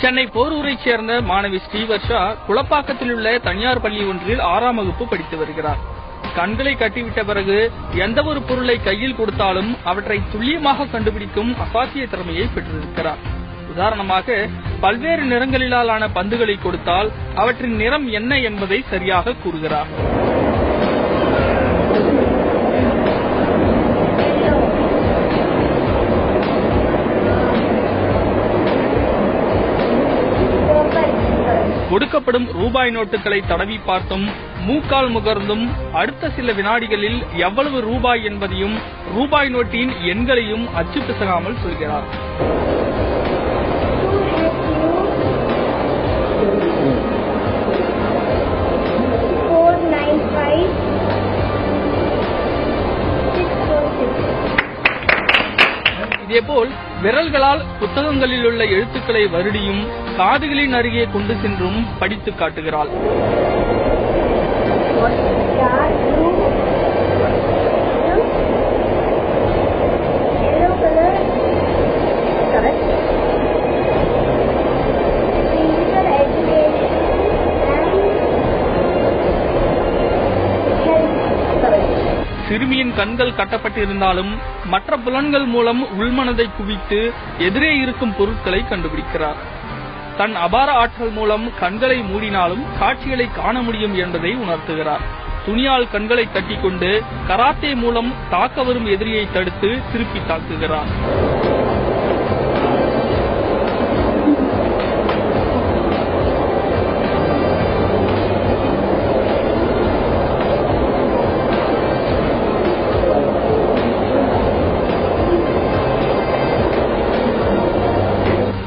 சென்னை போரூரைச் சேர்ந்த மாணவி ஸ்ரீவர்ஷா குளப்பாக்கத்தில் உள்ள தனியார் பள்ளி ஒன்றில் 6ஆம் வகுப்பு படித்து வருகிறார். கண்களை கட்டிவிட்ட பிறகு எந்த ஒரு பொருளை கையில் கொடுத்தாலும் அவற்றை துல்லியமாக கண்டுபிடிக்கும் அசாத்திய திறமையை பெற்றிருக்கிறார். உதாரணமாக, பல்வேறு நிறங்களிலான பந்துகளை கொடுத்தால் அவற்றின் நிறம் என்ன என்பதை சரியாக கூறுகிறார். கொடுக்கப்படும் ரூபாய் நோட்டுகளை தடவி பார்த்தும் மூக்கால் முகர்ந்தும் அடுத்த சில வினாடிகளில் எவ்வளவு ரூபாய் என்பதையும் ரூபாய் நோட்டின் எண்களையும் அச்சு பிசகாமல் சொல்கிறார். இதேபோல் விரல்களால் புத்தகங்களில் உள்ள எழுத்துக்களை வருடியும் காதுகளின் அருகே கொண்டு சென்றும் படித்து காட்டுகிறாள். சிறுமியின் கண்கள் கட்டப்பட்டிருந்தாலும் மற்ற புலன்கள் மூலம் உள்மனதை குவித்து எதிரே இருக்கும் பொருட்களை கண்டுபிடிக்கிறார். தன் அபார ஆற்றல் மூலம் கண்களை மூடினாலும் காட்சிகளை காண முடியும் என்பதை உணர்த்துகிறார். துணியால் கண்களை கட்டிக்கொண்டு கராத்தே மூலம் தாக்க வரும் எதிரியை தடுத்து திருப்பி தாக்குகிறார்.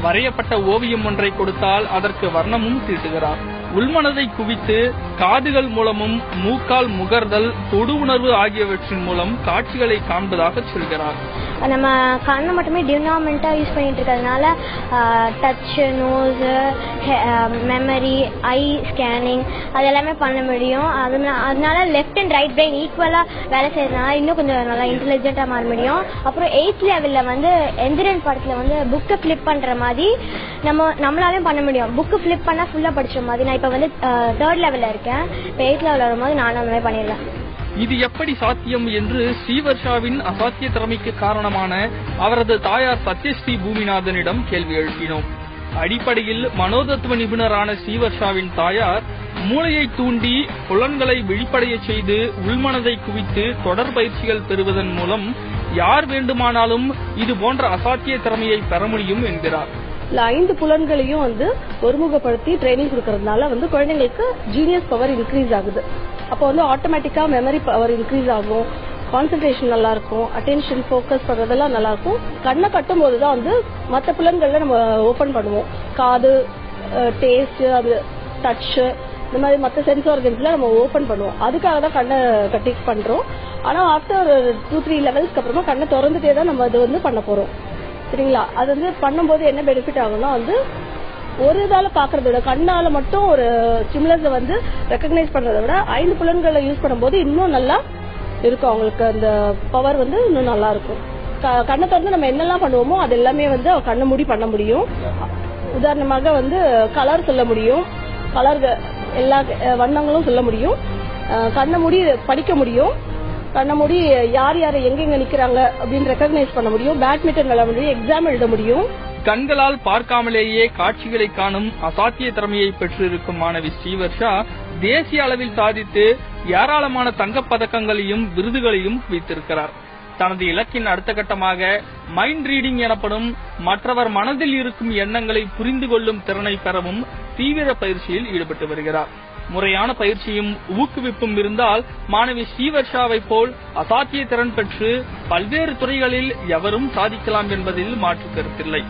வரையப்பட்ட ஓவியம் ஒன்றை கொடுத்தால் அதற்கு வர்ணமும் தீட்டுகிறார். உள்மனதை குவித்து காதுகள் மூலமும் மூக்கால் முகர்தல், தொடு உணர்வு ஆகியவற்றின் மூலம் காட்சிகளை காண்பதாக சொல்கிறார். நம்ம கண்ணை மட்டுமே டினாமெண்டா யூஸ் பண்ணிட்டு இருக்கிறதுனால டச், நோஸ், மெமரி, ஐ ஸ்கேனிங் அது எல்லாமே பண்ண முடியும். அதனால லெஃப்ட் அண்ட் ரைட் பிரெயின் ஈக்குவலா வேலை செய்யறதுனால இன்னும் கொஞ்சம் நல்லா இன்டெலிஜென்ட்டா மாற முடியும். அப்புறம் 8th லெவல்ல எந்திரன் படத்துல புக்கை பிளிப் பண்ற மாதிரி நம்மளாலையும் பண்ண முடியும். புக்கு பிளிப் பண்ணா ஃபுல்லா படிச்ச மாதிரி. நான் இப்ப 3rd லெவல்ல இருக்கேன். இப்ப 8th லெவல் வரும்போது நானும் அந்த மாதிரி பண்ணிடலாம். இது எப்படி சாத்தியம் என்று ஸ்ரீவர்ஷாவின் அசாத்திய திறமைக்கு காரணமான அவரது தாயார் சத்யஸ்ரீ பூமிநாதனிடம் கேள்வி எழுப்பினோம். அடிப்படையில் மனோதத்துவ நிபுணரான ஸ்ரீவர்ஷாவின் தாயார் மூளையை தூண்டி புலன்களை விழிப்படைய செய்து உள்மனதை குவித்து தொடர் பயிற்சிகள் பெறுவதன் மூலம் யார் வேண்டுமானாலும் இது போன்ற அசாத்திய திறமையை பெற முடியும் என்கிறார். 5 புலன்களையும் ஒருமுகப்படுத்தி ட்ரைனிங் கொடுக்கறதுனால குழந்தைங்களுக்கு ஜீனியஸ் பவர் இன்க்ரீஸ் ஆகுது. அப்போ ஆட்டோமேட்டிக்கா மெமரி பவர் இன்க்ரீஸ் ஆகும், கான்சென்ட்ரேஷன் நல்லா இருக்கும், அட்டென்ஷன் ஃபோக்கஸ் பண்றதெல்லாம் நல்லா இருக்கும். கண்ணை கட்டும் போதுதான் மற்ற புலன்கள்ல நம்ம ஓபன் பண்ணுவோம். காது, டேஸ்ட், அது டச், இந்த மாதிரி மற்ற சென்ஸ் ஆர்கன்ஸ்ல நம்ம ஓபன் பண்ணுவோம். அதுக்காக தான் கண்ணை கட்டி பண்றோம். ஆனா ஆஃப்டர் 2-3 லெவல்ஸ்க்கு அப்புறமா கண்ணை திறந்துட்டே தான் நம்ம அது பண்ண போறோம். சரிங்களா? அது பண்ணும்போது என்ன பெனிஃபிட் ஆகும்னா ஒரு இதால பாக்குறத விட கண்ணால மட்டும் ஒரு ஸ்டிமுலஸ் ரெகக்னைஸ் பண்றதை விட 5 புலன்களை யூஸ் பண்ணும்போது இன்னும் நல்லா இருக்கும். அவங்களுக்கு அந்த பவர் இன்னும் நல்லா இருக்கும். கண்ணை திறந்து நம்ம என்னெல்லாம் பண்ணுவோமோ அது எல்லாமே கண்ணை மூடி பண்ண முடியும். உதாரணமாக கலர் சொல்ல முடியும், கலர் எல்லா வண்ணங்களும் சொல்ல முடியும், கண்ணை மூடி படிக்க முடியும், கண்ணை மூடி யார் யார் எங்கெங்க நிக்கிறாங்க அப்படின்னு ரெகக்னைஸ் பண்ண முடியும், பேட்மிண்டன் விளையாட முடியும், எக்ஸாம் எழுத முடியும். கண்களால் பார்க்காமலேயே காட்சிகளை காணும் அசாத்திய திறமையை பெற்றிருக்கும் மாணவி ஸ்ரீவர்ஷா தேசிய அளவில் சாதித்து ஏராளமான தங்கப் பதக்கங்களையும் விருதுகளையும் குவித்திருக்கிறார். தனது இலக்கின் அடுத்த கட்டமாக மைண்ட் ரீடிங் எனப்படும் மற்றவர் மனதில் இருக்கும் எண்ணங்களை புரிந்து கொள்ளும் திறனை பெறவும் தீவிர பயிற்சியில் ஈடுபட்டு வருகிறார். முறையான பயிற்சியும் ஊக்குவிப்பும் இருந்தால் மாணவி ஸ்ரீவர்ஷாவை போல் அசாத்திய திறன் பெற்று பல்வேறு துறைகளில் எவரும் சாதிக்கலாம் என்பதில் மாற்று கருத்தில்லை.